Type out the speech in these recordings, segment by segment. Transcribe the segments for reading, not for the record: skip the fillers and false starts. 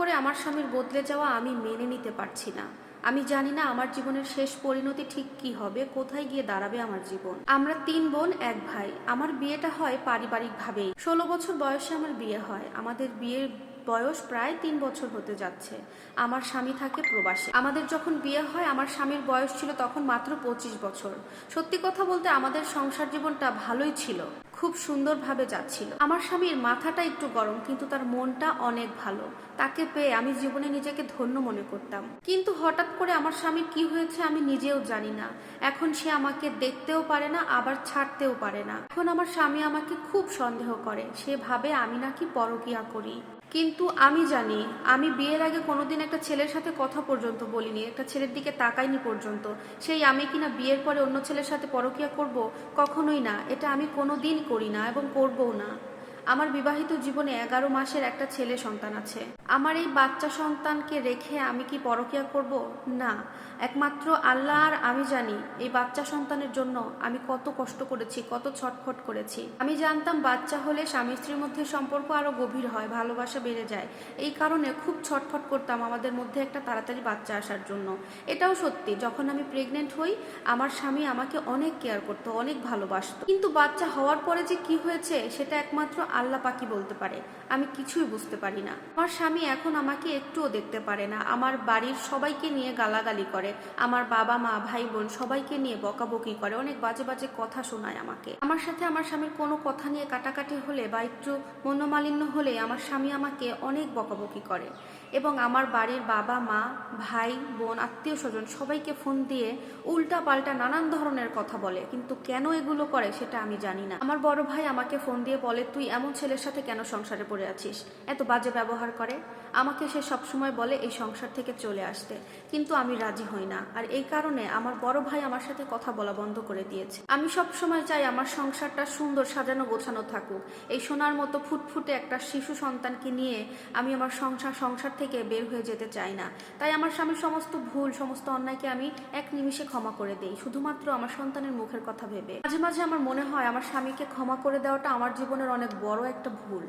করে আমার স্বামীর বদলে যাওয়া আমি মেনে নিতে পারছি না। আমি জানি না আমার জীবনের শেষ পরিণতি ঠিক কি হবে, কোথায় গিয়ে দাঁড়াবে আমার জীবন। আমরা 3 বোন 1 ভাই। আমার বিয়েটা হয় পারিবারিকভাবেই। 16 বছর বয়সে আমার বিয়ে হয়। আমাদের বিয়ের বয়স প্রায় 3 বছর হতে যাচ্ছে। আমার স্বামী থাকে প্রবাসে। আমাদের যখন বিয়ে হয় আমার স্বামীর বয়স ছিল তখন মাত্র 25 বছর। সত্যি কথা বলতে আমাদের সংসার জীবনটা ভালোই ছিল, খুব সুন্দরভাবে যাচ্ছিল। আমার স্বামীর মাথাটা একটু গরম, কিন্তু তার মনটা অনেক ভালো। তাকে পেয়ে আমি জীবনে নিজেকে ধন্য মনে করতাম। কিন্তু হঠাৎ করে আমার স্বামীর কি হয়েছে আমি নিজেও জানি না। এখন সে আমাকে দেখতেও পারে না, আবার ছাড়তেও পারে না। এখন আমার স্বামী আমাকে খুব সন্দেহ করে। সে ভাবে আমি নাকি পরকীয়া করি। কিন্তু আমি জানি আমি বিয়ের আগে কোনোদিন একটা ছেলের সাথে কথা পর্যন্ত বলিনি, একটা ছেলের দিকে তাকাইনি পর্যন্ত। সেই আমি কিনা বিয়ের পরে অন্য ছেলের সাথে পরকীয়া করব? কখনোই না। এটা আমি কোনোদিন করি না এবং করবও না। আমার বিবাহিত জীবনে 11 মাসের একটা ছেলে সন্তান আছে। আমার এই বাচ্চা সন্তানকে রেখে আমি কি পরকীয়া করব? না। একমাত্র আল্লাহ আর আমি জানি এই বাচ্চা সন্তানের জন্য আমি কত কষ্ট করেছি, কত ছটফট করেছি। আমি জানতাম বাচ্চা হলে স্বামী স্ত্রীর মধ্যে সম্পর্ক আরো গভীর হয়, ভালোবাসা বেড়ে যায়। এই কারণে খুব ছটফট করতাম আমাদের মধ্যে একটা তাড়াতাড়ি বাচ্চা আসার জন্য। এটাও সত্যি, যখন আমি প্রেগনেন্ট হই আমার স্বামী আমাকে অনেক কেয়ার করতো, অনেক ভালোবাসতো। কিন্তু বাচ্চা হওয়ার পরে যে কি হয়েছে সেটা একমাত্র আল্লাহ পাকি বলতে পারে। আমি কিছুই বুঝতে পারি না। আমার স্বামী এখন আমাকে একটুও দেখতে পারে না। আমার বাড়ির সবাইকে নিয়ে গালাগালি করে, আমার বাবা মা ভাই বোন সবাইকে নিয়ে বকাবকি করে, অনেক বাজে বাজে কথা শোনায় আমাকে। আমার সাথে আমার স্বামীর কোনো কথা নিয়ে কাটাকাটি হলে বা একটু মনোমালিন্য হলে আমার স্বামী আমাকে অনেক বকাবকি করে এবং আমার বাড়ির বাবা মা ভাই বোন আত্মীয় স্বজন সবাইকে ফোন দিয়ে উল্টা পাল্টা নানান ধরনের কথা বলে। কিন্তু কেন এগুলো করে সেটা আমি জানি না। আমার বড় ভাই আমাকে ফোন দিয়ে বলে, তুই এমন ছেলের সাথে কেন সংসারে পড়ে আছিস? এত বাজে ব্যবহার করে। আমাকে সে সবসময় বলে এই সংসার থেকে চলে আসতে, কিন্তু আমি রাজি হই না। আর এই কারণে আমার বড় ভাই আমার সাথে কথা বলা বন্ধ করে দিয়েছে। আমি সবসময় চাই আমার সংসারটা সুন্দর সাজানো গোছানো থাকুক। এই সোনার মতো ফুটফুটে একটা শিশু সন্তানকে নিয়ে আমি আমার সংসার থেকে বের হয়ে যেতে চাই না। তাই আমার স্বামীর সমস্ত ভুল সমস্ত অন্যায়কে আমি এক নিমিষে ক্ষমা করে দেই, শুধুমাত্র আমার সন্তানের মুখের কথা ভেবে। মাঝে মাঝে আমার মনে হয় আমার স্বামীকে ক্ষমা করে দেওয়াটা আমার জীবনের অনেক বড় একটা ভুল।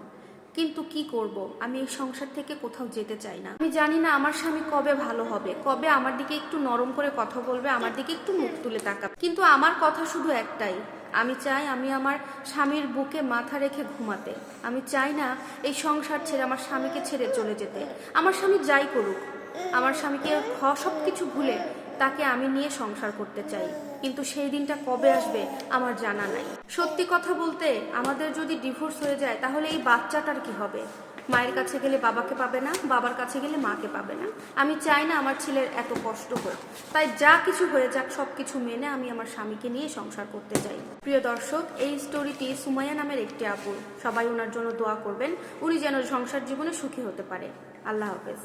কিন্তু কি করব, আমি এই সংসার থেকে কোথাও যেতে চাই না। আমি জানি না আমার স্বামী কবে ভালো হবে, কবে আমার দিকে একটু নরম করে কথা বলবে, আমার দিকে একটু মুখ তুলে তাকাবে। কিন্তু আমার কথা শুধু একটাই, আমি চাই আমি আমার স্বামীর বুকে মাথা রেখে ঘুমাতে। আমি চাই না এই সংসার ছেড়ে আমার স্বামীকে ছেড়ে চলে যেতে। আমার স্বামী যাই করুক, আমার স্বামীকে সব কিছু ভুলে তাকে আমি নিয়ে সংসার করতে চাই। কিন্তু সেই দিনটা কবে আসবে আমার জানা নাই। সত্যি কথা বলতে আমাদের যদি ডিভোর্স হয়ে যায় তাহলে এই বাচ্চাটার কি হবে? মায়ের কাছে গেলে বাবাকে পাবে না, বাবার কাছে গেলে মাকে পাবে না। আমি চাই না আমার ছেলের এত কষ্ট হোক। তাই যা কিছু হয়ে যাক সব কিছু মেনে আমি আমার স্বামীকে নিয়ে সংসার করতে চাই। প্রিয় দর্শক, এই স্টোরিটি সুমাইয়া নামের একটি আপুর। সবাই ওনার জন্য দোয়া করবেন, উনি যেন সংসার জীবনে সুখী হতে পারে। আল্লাহ হাফেজ।